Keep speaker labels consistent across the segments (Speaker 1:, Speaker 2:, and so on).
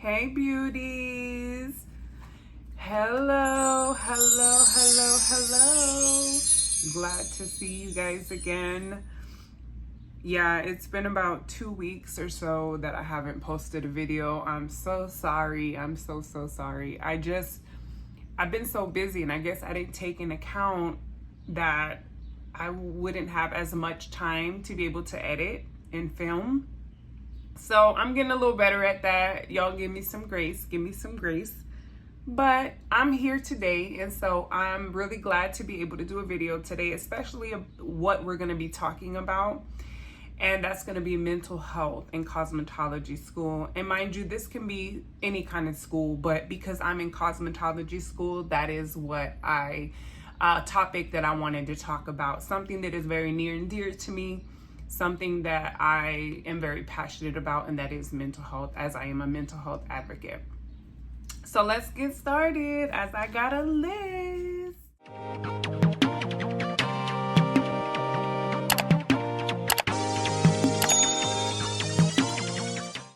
Speaker 1: Hey beauties. Hello. Glad to see you guys again. Yeah, it's been about 2 weeks or so that I haven't posted a video. I'm so sorry. I'm so sorry. I've been so busy, and I guess I didn't take into account that I wouldn't have as much time to be able to edit and film. So I'm getting a little better at that. Y'all give me some grace. But I'm here today, and so I'm really glad to be able to do a video today, especially what we're going to be talking about. And that's going to be mental health in cosmetology school. And mind you, this can be any kind of school, but because I'm in cosmetology school, that is what topic that I wanted to talk about. Something that is very near and dear to me, something that I am very passionate about, and that is mental health, as I am a mental health advocate. So let's get started, as I got a list.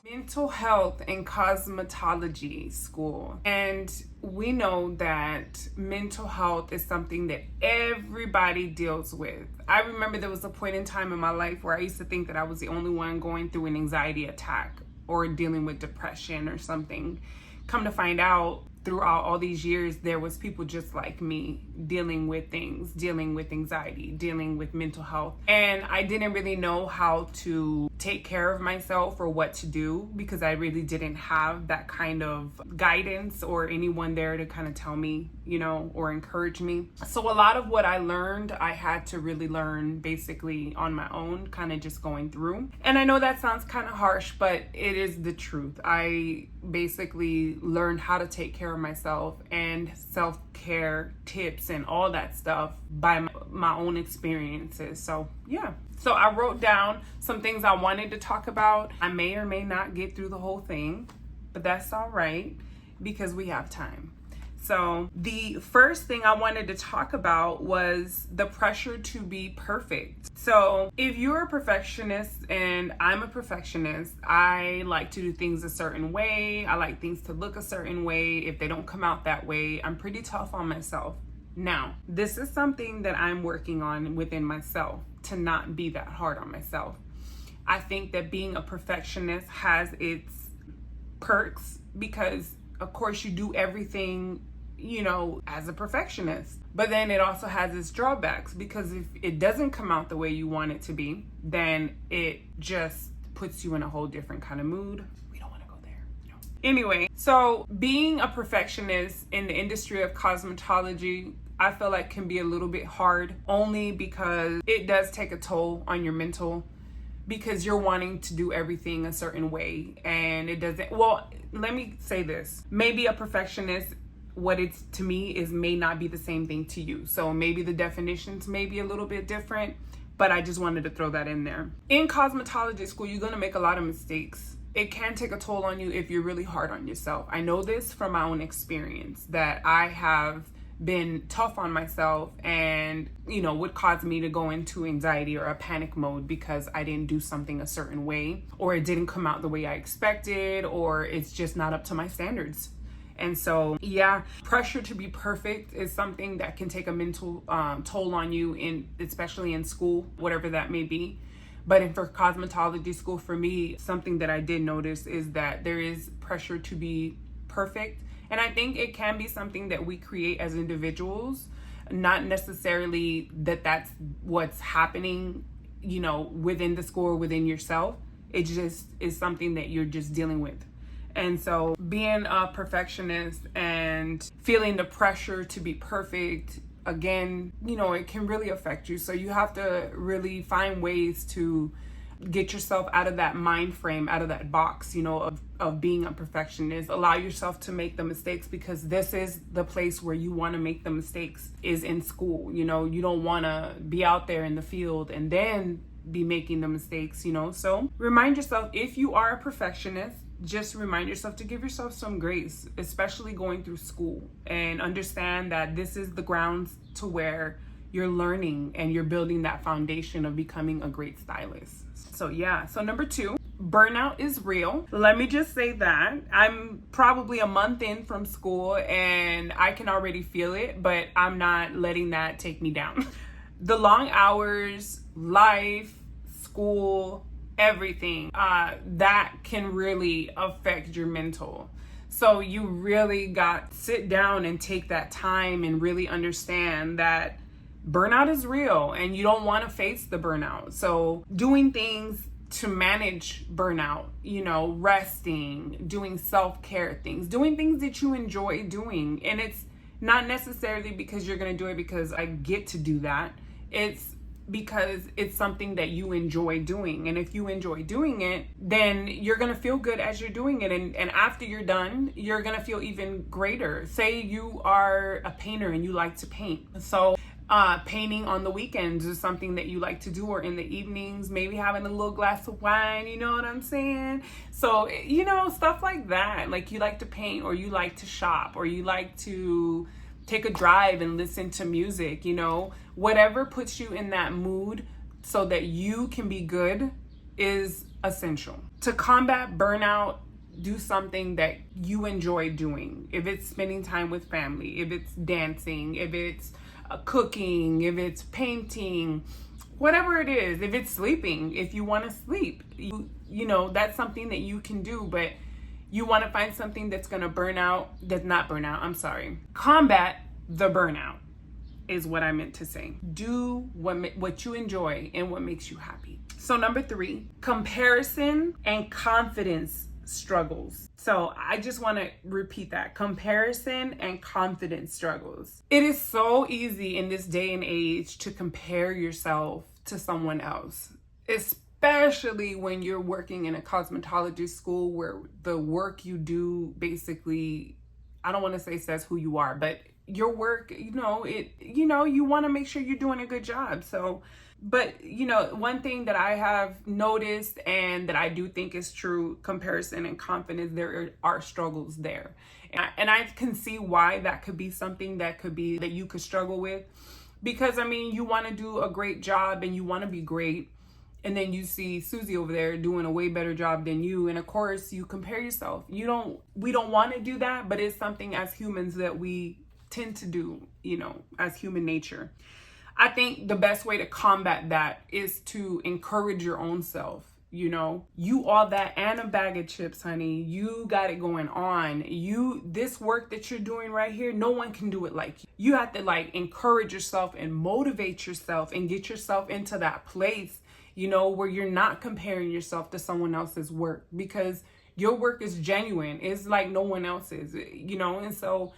Speaker 1: Mental health in cosmetology school. And we know that mental health is something that everybody deals with. I remember there was a point in time in my life where I used to think that I was the only one going through an anxiety attack or dealing with depression or something. Come to find out, throughout all these years, there was people just like me dealing with things, dealing with anxiety, dealing with mental health. And I didn't really know how to take care of myself or what to do, because I really didn't have that kind of guidance or anyone there to kind of tell me, or encourage me. So a lot of what I learned, I had to really learn basically on my own, kind of just going through. And I know that sounds kind of harsh, but it is the truth. I basically learned how to take care of myself and self-care tips and all that stuff by my own experiences. So yeah. So I wrote down some things I wanted to talk about. I may or may not get through the whole thing, but that's all right because we have time. So the first thing I wanted to talk about was the pressure to be perfect. So if you're a perfectionist, and I'm a perfectionist, I like to do things a certain way. I like things to look a certain way. If they don't come out that way, I'm pretty tough on myself. Now, this is something that I'm working on within myself, to not be that hard on myself. I think that being a perfectionist has its perks because, of course, you do everything as a perfectionist. But then it also has its drawbacks, because if it doesn't come out the way you want it to be, then it just puts you in a whole different kind of mood. We don't want to go there. No. Anyway, so being a perfectionist in the industry of cosmetology, I feel like can be a little bit hard, only because it does take a toll on your mental, because you're wanting to do everything a certain way, and it doesn't. Well, let me say this. Maybe a perfectionist, what it's to me is may not be the same thing to you. So maybe the definitions may be a little bit different, but I just wanted to throw that in there. In cosmetology school, you're going to make a lot of mistakes. It can take a toll on you if you're really hard on yourself. I know this from my own experience, that I have been tough on myself, and would cause me to go into anxiety or a panic mode because I didn't do something a certain way, or it didn't come out the way I expected, or it's just not up to my standards. And so, yeah, pressure to be perfect is something that can take a mental toll on you, especially in school, whatever that may be. But for cosmetology school, for me, something that I did notice is that there is pressure to be perfect. And I think it can be something that we create as individuals, not necessarily that that's what's happening, within the school or within yourself. It just is something that you're just dealing with. And so being a perfectionist and feeling the pressure to be perfect, again, it can really affect you. So you have to really find ways to get yourself out of that mind frame, out of that box, of being a perfectionist. Allow yourself to make the mistakes, because this is the place where you want to make the mistakes, is in school. You don't want to be out there in the field and then be making the mistakes, So remind yourself, if you are a perfectionist, just remind yourself to give yourself some grace, especially going through school, and understand that this is the grounds to where you're learning and you're building that foundation of becoming a great stylist. So yeah, so number 2, burnout is real. Let me just say that. I'm probably a month in from school and I can already feel it, but I'm not letting that take me down. The long hours, life, school, everything, that can really affect your mental. So you really got to sit down and take that time and really understand that burnout is real and you don't want to face the burnout. So doing things to manage burnout, resting, doing self-care things, doing things that you enjoy doing. And it's not necessarily because you're going to do it because I get to do that. It's because it's something that you enjoy doing. And if you enjoy doing it, then you're going to feel good as you're doing it. And after you're done, you're going to feel even greater. Say you are a painter and you like to paint. So painting on the weekends is something that you like to do, or in the evenings, maybe having a little glass of wine, you know what I'm saying? So, stuff like that. Like you like to paint, or you like to shop, or you like to take a drive and listen to music, whatever puts you in that mood so that you can be good is essential. To combat burnout, do something that you enjoy doing. If it's spending time with family, if it's dancing, if it's cooking, if it's painting, whatever it is, if it's sleeping, if you want to sleep, that's something that you can do, but you want to find something that's going to combat the burnout is what I meant to say. Do what you enjoy and what makes you happy. So number 3, comparison and confidence struggles. So I just want to repeat that. Comparison and confidence struggles. It is so easy in this day and age to compare yourself to someone else, especially when you're working in a cosmetology school where the work you do basically, I don't want to say says who you are, but your work, you want to make sure you're doing a good job. So, but one thing that I have noticed and that I do think is true, comparison and confidence, there are struggles there. And I can see why that could be something that you could struggle with, because you want to do a great job and you want to be great. And then you see Susie over there doing a way better job than you. And of course you compare yourself. We don't want to do that, but it's something as humans that we tend to do, as human nature. I think the best way to combat that is to encourage your own self. You are that and a bag of chips, honey. You got it going on. This work that you're doing right here, no one can do it like you. You have to encourage yourself and motivate yourself and get yourself into that place, where you're not comparing yourself to someone else's work, because your work is genuine. It's like no one else's, and so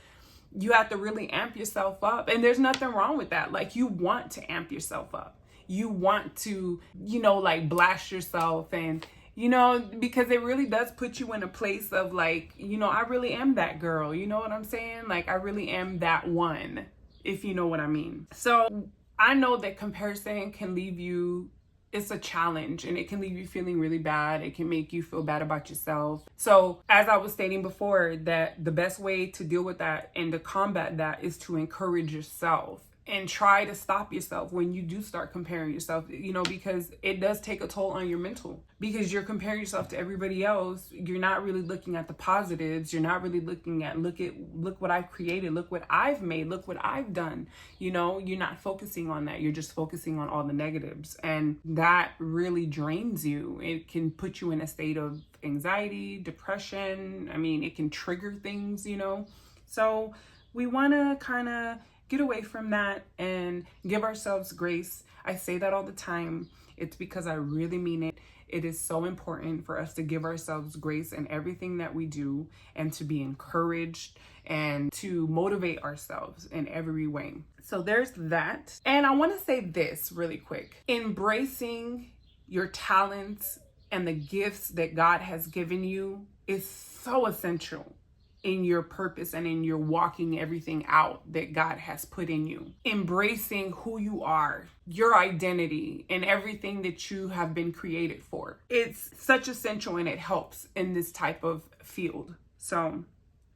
Speaker 1: you have to really amp yourself up. And there's nothing wrong with that. You want to amp yourself up. You want to, blast yourself and, because it really does put you in a place of I really am that girl. You know what I'm saying? I really am that one, if you know what I mean. So I know that comparison can leave you, it's a challenge, and it can leave you feeling really bad. It can make you feel bad about yourself. So as I was stating before, that the best way to deal with that and to combat that is to encourage yourself and try to stop yourself when you do start comparing yourself, because it does take a toll on your mental, because you're comparing yourself to everybody else. You're not really looking at the positives. You're not really looking at, look what I've created. Look what I've made. Look what I've done. You're not focusing on that. You're just focusing on all the negatives. And that really drains you. It can put you in a state of anxiety, depression. It can trigger things, So we want to kind of get away from that and give ourselves grace. I say that all the time. It's because I really mean it. It is so important for us to give ourselves grace in everything that we do, and to be encouraged and to motivate ourselves in every way. So there's that. And I want to say this really quick. Embracing your talents and the gifts that God has given you is so essential in your purpose and in your walking everything out that God has put in you. Embracing who you are, your identity, and everything that you have been created for. It's such essential, and it helps in this type of field. So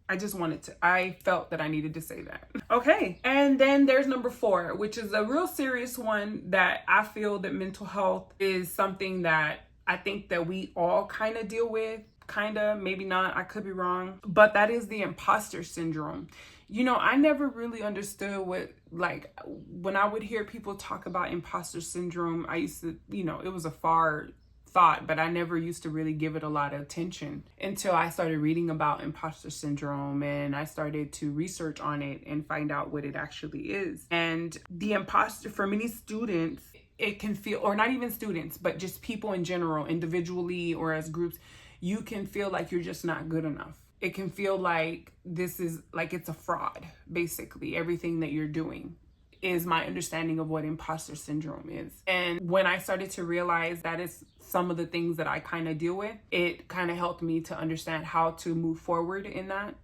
Speaker 1: I felt that I needed to say that. Okay. And then there's number 4, which is a real serious one that I feel that mental health is something that I think that we all kind of deal with, maybe not, I could be wrong, but that is the imposter syndrome. You know, I never really understood what, like, when I would hear people talk about imposter syndrome, I used to, you know, it was a far thought, but I never used to really give it a lot of attention until I started reading about imposter syndrome, and I started to research on it and find out what it actually is. And the imposter, for many students, it can feel, or not even students, but just people in general, individually or as groups, you can feel like you're just not good enough. It can feel like this is like it's a fraud, basically. Everything that you're doing is my understanding of what imposter syndrome is. And when I started to realize that is some of the things that I kind of deal with, it kind of helped me to understand how to move forward in that.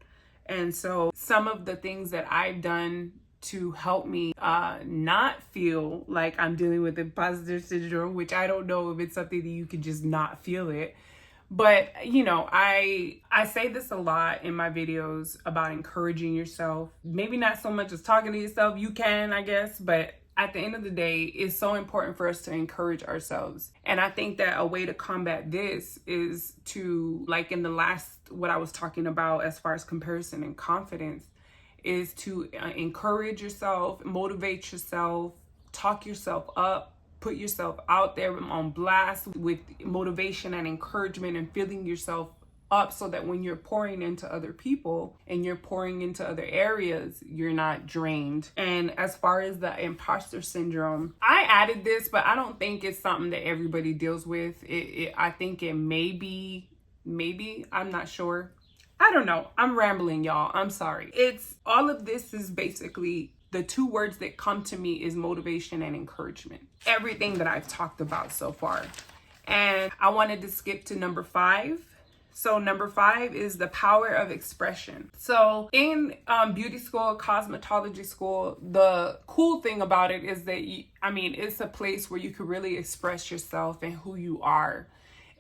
Speaker 1: And so some of the things that I've done to help me not feel like I'm dealing with imposter syndrome, which I don't know if it's something that you can just not feel it. But, you know, I say this a lot in my videos about encouraging yourself. Maybe not so much as talking to yourself. You can, I guess. But at the end of the day, it's so important for us to encourage ourselves. And I think that a way to combat this is to, like in the last, what I was talking about as far as comparison and confidence, is to encourage yourself, motivate yourself, talk yourself up. Put yourself out there on blast with motivation and encouragement and filling yourself up so that when you're pouring into other people and you're pouring into other areas, you're not drained. And as far as the imposter syndrome, I added this, but I don't think it's something that everybody deals with. I think it maybe, I'm not sure. I don't know. I'm rambling, y'all. I'm sorry. It's all of this is basically the two words that come to me is motivation and encouragement. Everything that I've talked about so far. And I wanted to skip to number 5. So number 5 is the power of expression. So in beauty school, cosmetology school, the cool thing about it is that, it's a place where you can really express yourself and who you are.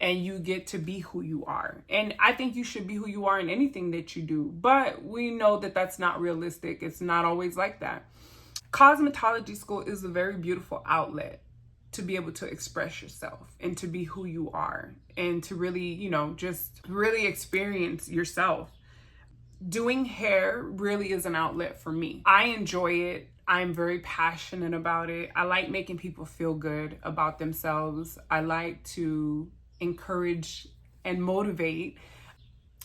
Speaker 1: And you get to be who you are. And I think you should be who you are in anything that you do. But we know that that's not realistic. It's not always like that. Cosmetology school is a very beautiful outlet to be able to express yourself and to be who you are. And to really, just really experience yourself. Doing hair really is an outlet for me. I enjoy it. I'm very passionate about it. I like making people feel good about themselves. I like to encourage and motivate,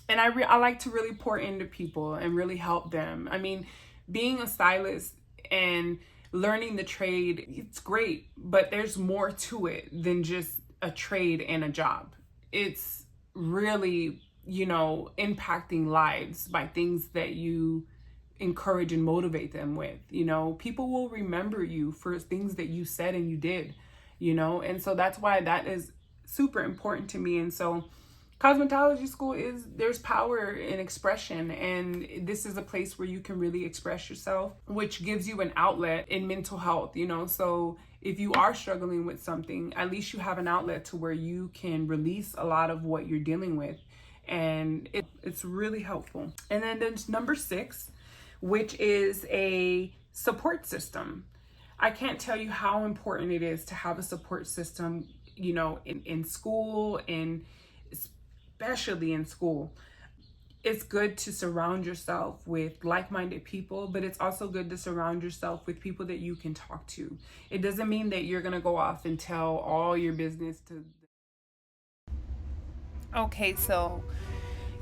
Speaker 1: and I like to really pour into people and really help them. Being a stylist and learning the trade, it's great, but there's more to it than just a trade and a job. It's really, impacting lives by things that you encourage and motivate them with. People will remember you for things that you said and you did, and so that's why that is super important to me. And so cosmetology school there's power in expression, and this is a place where you can really express yourself, which gives you an outlet in mental health, so if you are struggling with something, at least you have an outlet to where you can release a lot of what you're dealing with, and it's really helpful. And then there's number 6, which is a support system. I can't tell you how important it is to have a support system in school, and especially in school. It's good to surround yourself with like-minded people, but it's also good to surround yourself with people that you can talk to. It doesn't mean that you're gonna go off and tell all your business to. Okay, so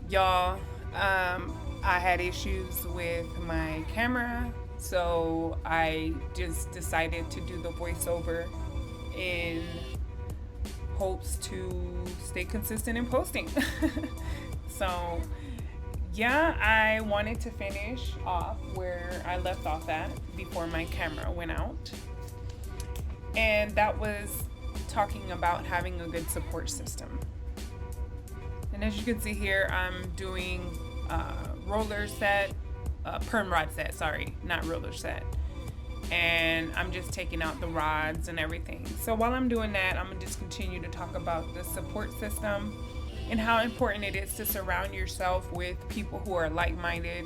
Speaker 1: y'all, I had issues with my camera, so I just decided to do the voiceover in hopes to stay consistent in posting. So yeah, I wanted to finish off where I left off at before my camera went out, and that was talking about having a good support system. And as you can see here, I'm doing roller set, perm rod set, sorry, not roller set. And I'm just taking out the rods and everything. So while I'm doing that, I'm gonna just continue to talk about the support system and how important it is to surround yourself with people who are like-minded,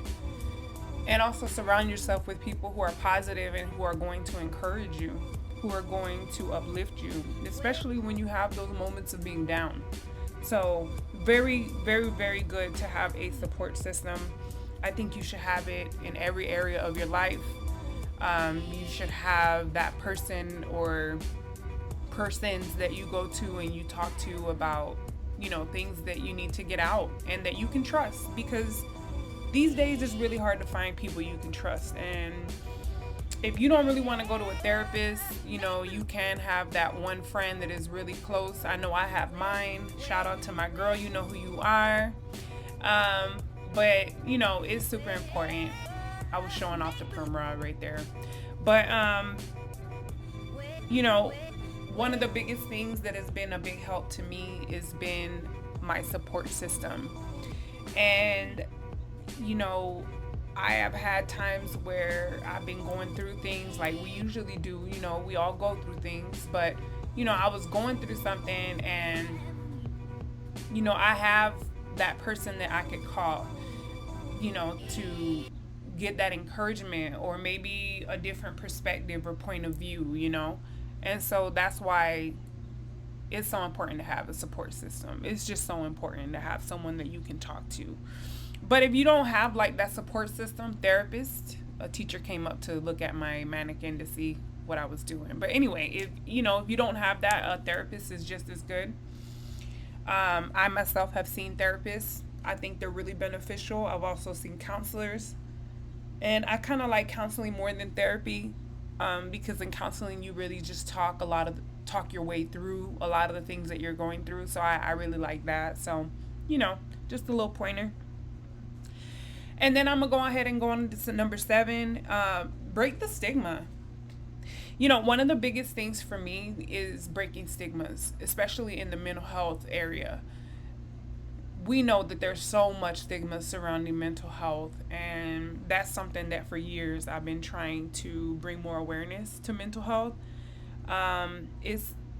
Speaker 1: and also surround yourself with people who are positive and who are going to encourage you. who are going to uplift you, especially when you have those moments of being down. So, very, very, very good to have a support system. I think you should have it in every area of your life. You should have that person or persons that you go to and you talk to about, things that you need to get out and that you can trust, because these days it's really hard to find people you can trust. And if you don't really want to go to a therapist, you can have that one friend that is really close. I know I have mine. Shout out to my girl, you know who you are. But it's super important. I was showing off the perm rod right there. But one of the biggest things that has been a big help to me has been my support system. And I have had times where I've been going through things like we usually do. We all go through things, but I was going through something, and I have that person that I could call, to get that encouragement or maybe a different perspective or point of view. And so that's why it's so important to have a support system. It's just so important to have someone that you can talk to. But if you don't have like that support system, therapist, a teacher came up to look at my mannequin to see what I was doing. But anyway, if you don't have that, a therapist is just as good. I myself have seen therapists. I think they're really beneficial. I've also seen counselors, and I kind of like counseling more than therapy, because in counseling you really just talk your way through a lot of the things that you're going through. So I really like that. So just a little pointer. And then I'm going to go ahead and go on to number 7, break the stigma. One of the biggest things for me is breaking stigmas, especially in the mental health area. We know that there's so much stigma surrounding mental health, and that's something that for years I've been trying to bring more awareness to mental health.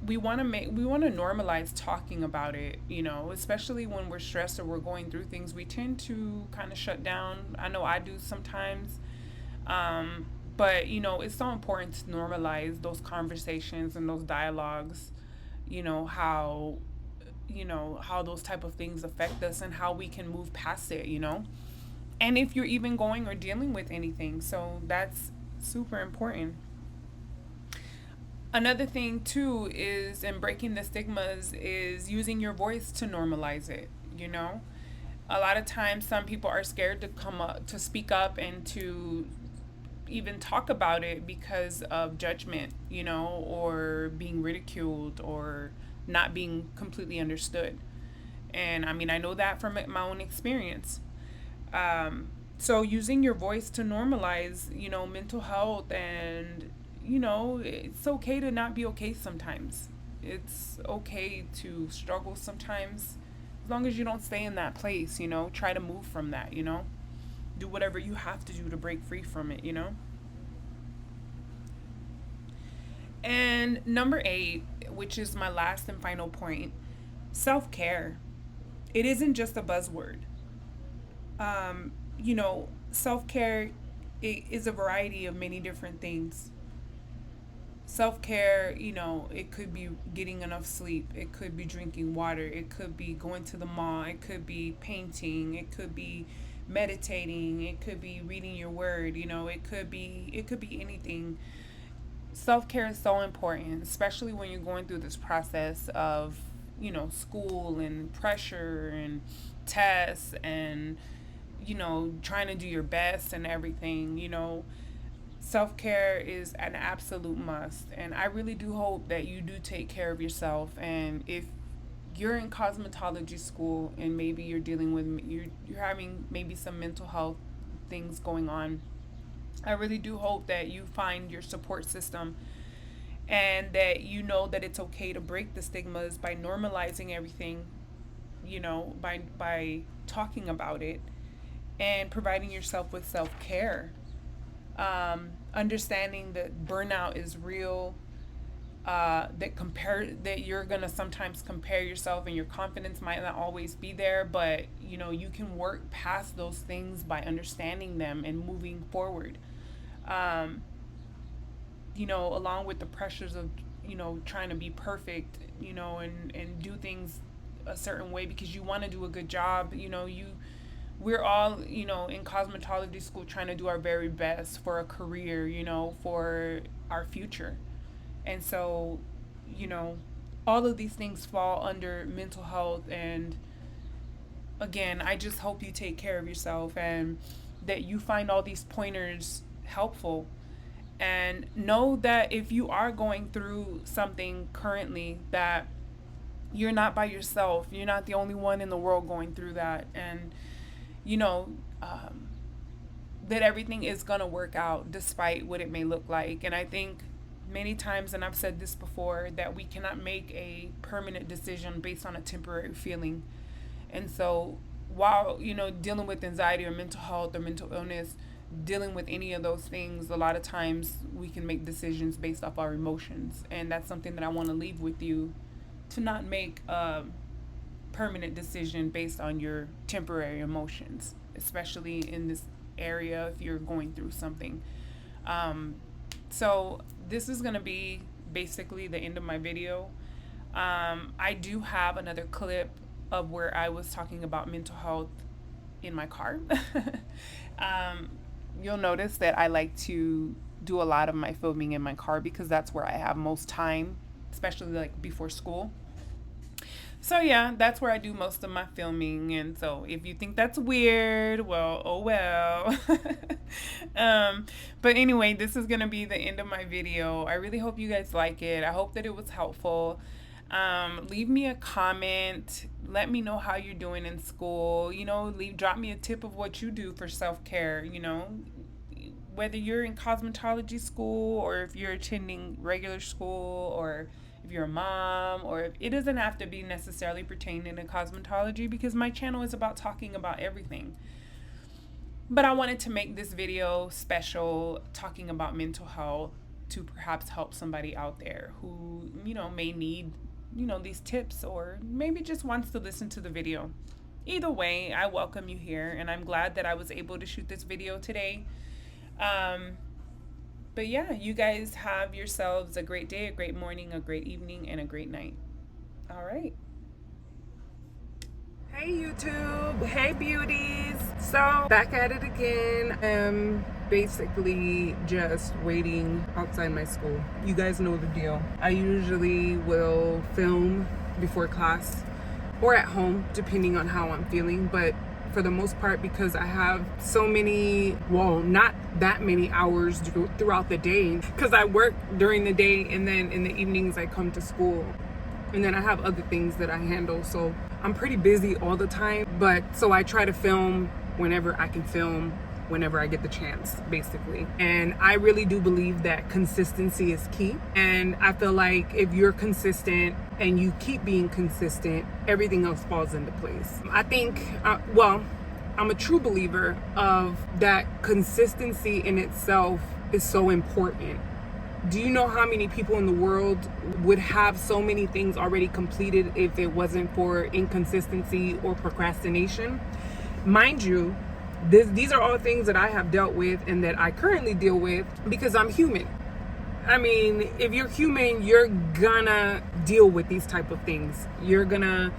Speaker 1: We want to normalize talking about it, especially when we're stressed or we're going through things. We tend to kind of shut down. I know I do sometimes. But it's so important to normalize those conversations and those dialogues, how those type of things affect us and how we can move past it, and if you're even going or dealing with anything. So that's super important. Another thing too is in breaking the stigmas is using your voice to normalize it. A lot of times some people are scared to come up, to speak up, and to even talk about it because of judgment, or being ridiculed or not being completely understood. And I mean, I know that from my own experience. So using your voice to normalize, mental health, and it's okay to not be okay sometimes. It's okay to struggle sometimes, as long as you don't stay in that place. Try to move from that. Do whatever you have to do to break free from it. And number 8, which is my last and final point, self-care. It isn't just a buzzword. Self-care, it is a variety of many different things. Self-care, it could be getting enough sleep. It could be drinking water. It could be going to the mall. It could be painting. It could be meditating. It could be reading your word. It could be anything. Self-care is so important, especially when you're going through this process of, school and pressure and tests and, trying to do your best and everything. Self-care is an absolute must. And I really do hope that you do take care of yourself. And if you're in cosmetology school and maybe you're dealing with, you're having maybe some mental health things going on, I really do hope that you find your support system, and that that it's okay to break the stigmas by normalizing everything, by talking about it and providing yourself with self-care. Understanding that burnout is real, that you're gonna sometimes compare yourself and your confidence might not always be there, but you can work past those things by understanding them and moving forward. you know, along with the pressures of, you know, trying to be perfect, you know, and do things a certain way because you want to do a good job, you know, we're all, you know, in cosmetology school trying to do our very best for a career, you know, for our future. And so, you know, all of these things fall under mental health. And again, I just hope you take care of yourself and that you find all these pointers helpful. And know that if you are going through something currently, that you're not by yourself. You're not the only one in the world going through that. And, you know, that everything is going to work out despite what it may look like. And I think many times, and I've said this before, that we cannot make a permanent decision based on a temporary feeling. And so while, you know, dealing with anxiety or mental health or mental illness, dealing with any of those things, a lot of times we can make decisions based off our emotions. And that's something that I want to leave with you, to not make a permanent decision based on your temporary emotions, especially in this area if you're going through something. So this is going to be basically the end of my video. I do have another clip of where I was talking about mental health in my car. You'll notice that I like to do a lot of my filming in my car because that's where I have most time, especially like before school. So yeah, that's where I do most of my filming. And so if you think that's weird, well, oh well. But anyway, this is going to be the end of my video. I really hope you guys like it. I hope that it was helpful. Leave me a comment. Let me know how you're doing in school. You know, drop me a tip of what you do for self-care, you know, whether you're in cosmetology school or if you're attending regular school, or if you're a mom, or if it doesn't have to be necessarily pertaining to cosmetology, because my channel is about talking about everything. But I wanted to make this video special, talking about mental health, to perhaps help somebody out there who, you know, may need, you know, these tips, or maybe just wants to listen to the video. Either way, I welcome you here, and I'm glad that I was able to shoot this video today. But yeah, you guys have yourselves a great day, a great morning, a great evening, and a great night. All right. Hey YouTube, hey beauties. So back at it again. I'm basically just waiting outside my school. You guys know the deal. I usually will film before class or at home, depending on how I'm feeling. But for the most part, because I have so many, well, not that many hours throughout the day, because I work during the day and then in the evenings I come to school. And then I have other things that I handle. So I'm pretty busy all the time. But so I try to film whenever I can film, whenever I get the chance, basically. And I really do believe that consistency is key. And I feel like if you're consistent and you keep being consistent, everything else falls into place. I think, I'm a true believer of that consistency in itself is so important. Do you know how many people in the world would have so many things already completed if it wasn't for inconsistency or procrastination? Mind you, these are all things that I have dealt with and that I currently deal with because I'm human. I mean, if you're human, you're gonna deal with these type of things. You're gonna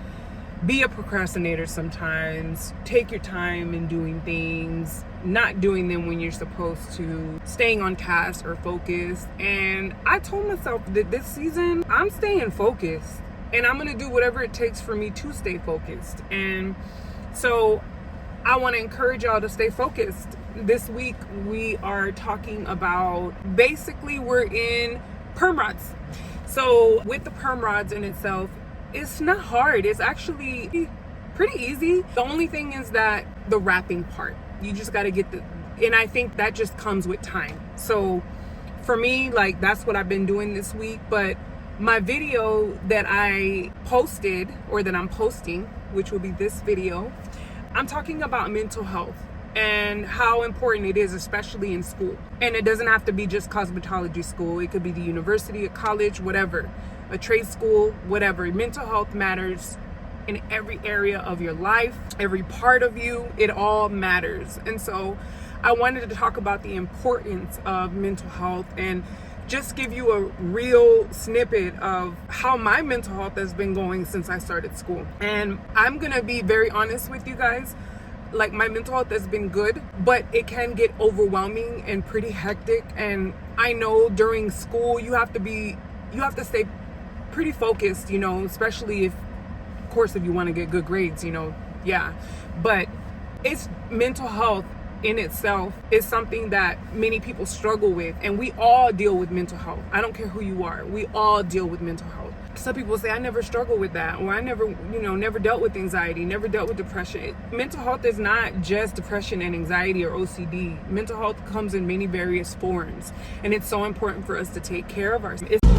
Speaker 1: be a procrastinator sometimes, take your time in doing things, not doing them when you're supposed to, staying on task or focused. And I told myself that this season, I'm staying focused and I'm gonna do whatever it takes for me to stay focused. And so I wanna encourage y'all to stay focused. This week, we are talking about, basically we're in perm rods. So with the perm rods in itself, it's not hard. It's actually pretty easy. The only thing is that the wrapping part, you just got to get and I think that just comes with time. So for me, like, that's what I've been doing this week. But my video that I posted, or that I'm posting, which will be this video, I'm talking about mental health and how important it is, especially in school. And it doesn't have to be just cosmetology school. It could be the university, a college, whatever. A trade school, whatever. Mental health matters in every area of your life, every part of you. It all matters. And so I wanted to talk about the importance of mental health and just give you a real snippet of how my mental health has been going since I started school. And I'm gonna be very honest with you guys. Like, my mental health has been good, but it can get overwhelming and pretty hectic. And I know during school you have to stay pretty focused, you know, especially if you want to get good grades, you know. Yeah, but it's mental health in itself is something that many people struggle with, and we all deal with mental health. I don't care who you are, we all deal with mental health. Some people say, I never struggled with that, or I never dealt with anxiety, never dealt with depression. Mental health is not just depression and anxiety or OCD. Mental health comes in many various forms, and it's so important for us to take care of ourselves.